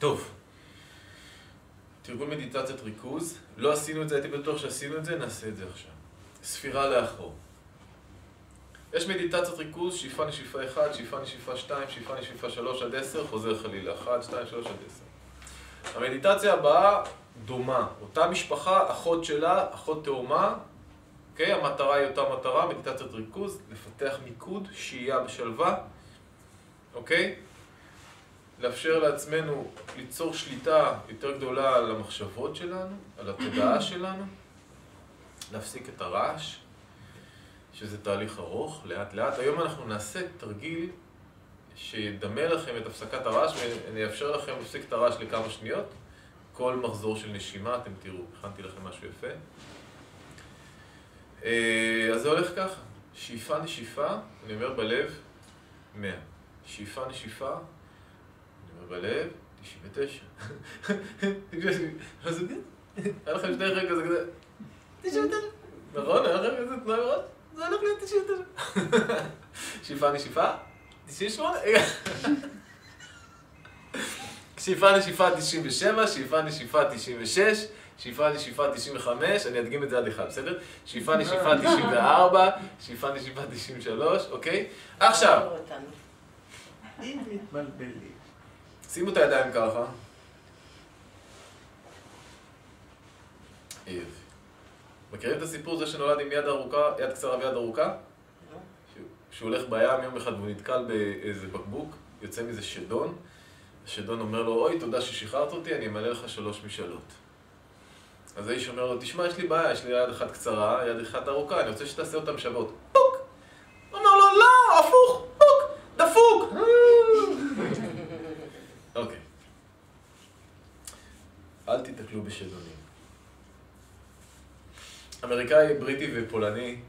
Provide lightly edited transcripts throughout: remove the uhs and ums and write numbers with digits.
טוב. תרגול מדיטציית ריכוז. לא עשינו את זה, הייתי בטוח שעשינו את זה, נעשה את זה עכשיו. ספירה לאחור. יש מדיטציית ריכוז, שאיפה נשיפה 1, שאיפה נשיפה 2, שאיפה נשיפה 3 עד 10, חוזר חלילה 1, 2, 3 עד 10. המדיטציה הבאה דומה. אותה משפחה, אחות שלה, אחות תאומה. אוקיי? המטרה היא אותה מטרה, מדיטציית ריכוז, לפתח מיקוד, שהייה בשלווה. אוקיי? לאפשר לעצמנו ליצור שליטה יותר גדולה על המחשבות שלנו, על התודעה שלנו. להפסיק את הרעש, שזה תהליך ארוך, לאט לאט. היום אנחנו נעשה תרגיל שידמה לכם את הפסקת הרעש, ואני אאפשר לכם להפסיק את הרעש לכמה שניות. כל מחזור של נשימה, אתם תראו, הכנתי לכם משהו יפה. אז זה הולך ככה, שאיפה נשיפה, אני אומר בלב, 100. שאיפה נשיפה, אני אומר בלב, 99. אז זה כן, היה לכם שני רגע, זה כזה, 99. נכון, היה לכם איזה תנועה מראש? זה הולך להיות 99. שאיפה נשיפה, 98. שאיפה נשיפה 97, שאיפה נשיפה 96, שאיפה נשיפה 95, אני אדגים את זה עד אחד, בסדר? שאיפה נשיפה 94, שאיפה נשיפה 93, אוקיי? עכשיו, שימו את הידיים ככה. מכירים את הסיפור הזה שנולד עם יד ארוכה, יד קצרה ויד ארוכה? שהוא הולך בים יום אחד והוא נתקל באיזה בקבוק, יוצא מזה שדון. השדון אומר לו, אוי, תודה ששחררת אותי, אני אמלא לך 3 משאלות. אז האיש אומר לו, תשמע, יש לי בעיה, יש לי יד אחת קצרה, יד אחת ארוכה, אני רוצה שתעשה אותם שוות. פוק! הוא אומר לו, לא, הפוך, פוק, דפוק! אוקיי. אל תתקלו בשדונים. אמריקאי, בריטי ופולני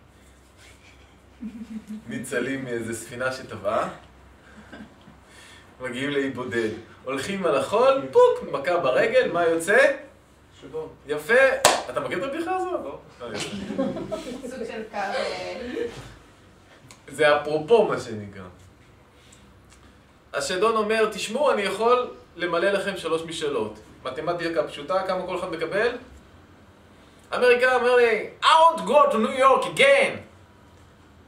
ניצלים מאיזה ספינה שטבעה, מגיעים לאי בודד. הולכים על החול, פוק, מכה ברגל, מה יוצא? שדון. יפה. אתה מכיר את הבדיחה הזו? לא. סוג של קו... זה אפרופו מה שנקרא. השדון אומר, תשמעו, אני יכול למלא לכם 3 משאלות. מתמטיקה פשוטה, כמה כל אחד מקבל? אמריקאי אומר לי, I want to go to New York again.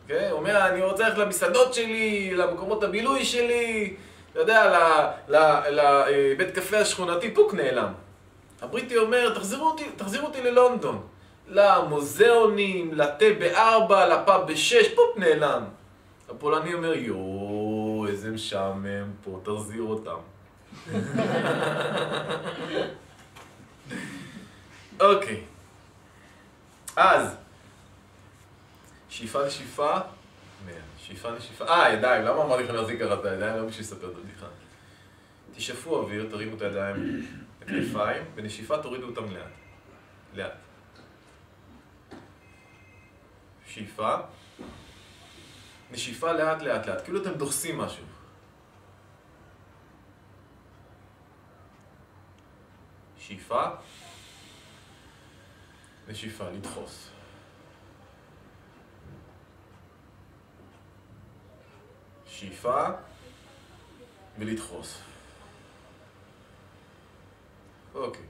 הוא אומר, אני רוצה ללכת למסעדות שלי, למקומות הבילוי שלי, אתה יודע, לבית קפה השכונתי, פוק נעלם. הבריטי אומר, תחזירו אותי ללונדון. למוזיאונים, לתה ב4, לפאב ב6, פוק נעלם. הפולני אומר, יואו, איזה משעמם פה, תחזיר אותם. אוקיי. אז, שאיפה נשיפה, 100. שאיפה נשיפה, ידיים, למה אמרתי לכם להחזיק ככה את הידיים? לא בשביל לספר את הבדיחה. תשאפו אוויר, תרימו את הידיים, את הכתפיים, ונשיפה תורידו אותם לאט. לאט. שאיפה. נשיפה לאט לאט לאט, כאילו אתם דוחסים משהו. שאיפה. נשיפה, לדחוס. שאיפה ולדחוס. אוקיי.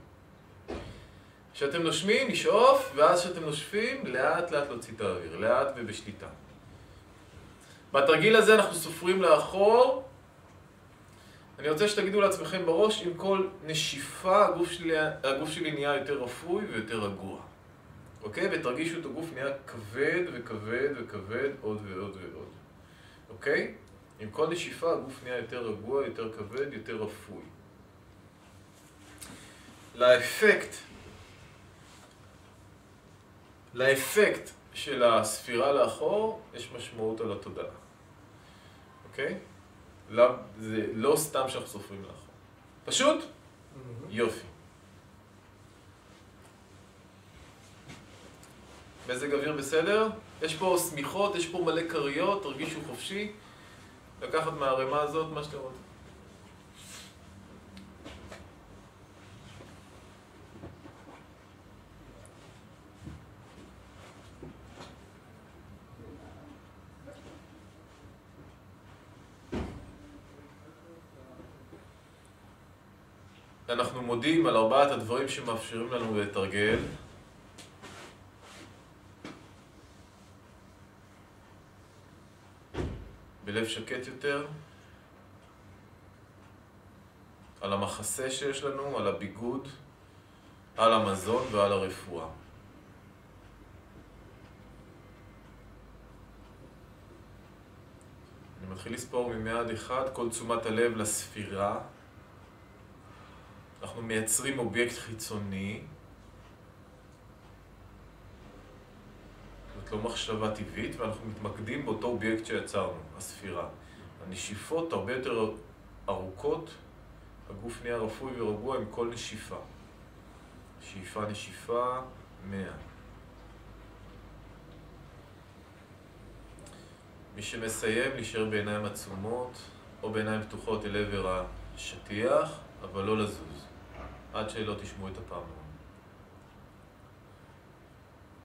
כשאתם נושמים, נשאוף, ואז כשאתם נושפים, לאט לאט להוציא את האוויר, לאט ובשליטה. בתרגיל הזה אנחנו סופרים לאחור. אני רוצה שתגידו לעצמכם בראש, עם כל נשיפה הגוף שלי נהיה יותר רפוי ויותר רגוע. אוקיי? ותרגישו את הגוף נהיה כבד וכבד וכבד עוד ועוד ועוד. אוקיי? עם כל נשיפה הגוף נהיה יותר רגוע, יותר כבד, יותר רפוי. לאפקט של הספירה לאחור יש משמעות על התודעה. אוקיי? זה לא סתם שאנחנו סופרים לאחור. פשוט? יופי. מזג אוויר בסדר? יש פה סמיכות, יש פה מלא קריות, תרגישו חופשי. לקחת מהרמה הזאת מה שאתם רוצים. אנחנו מודים על 4 הדברים שמאפשרים לנו לתרגל. בלב שקט יותר, על המחסה שיש לנו, על הביגוד, על המזון ועל הרפואה. אני מתחיל לספור מ-1 עד 1, כל תשומת הלב לספירה. אנחנו מייצרים אובייקט חיצוני. זאת לא מחשבה טבעית, ואנחנו מתמקדים באותו אובייקט שיצרנו, הספירה. הנשיפות הרבה יותר ארוכות, הגוף נהיה רפוי ורגוע עם כל נשיפה. שאיפה, נשיפה, 100. מי שמסיים נשאר בעיניים עצומות או בעיניים פתוחות אל עבר השטיח, אבל לא לזוז, עד שלא תשמעו את הפעמון.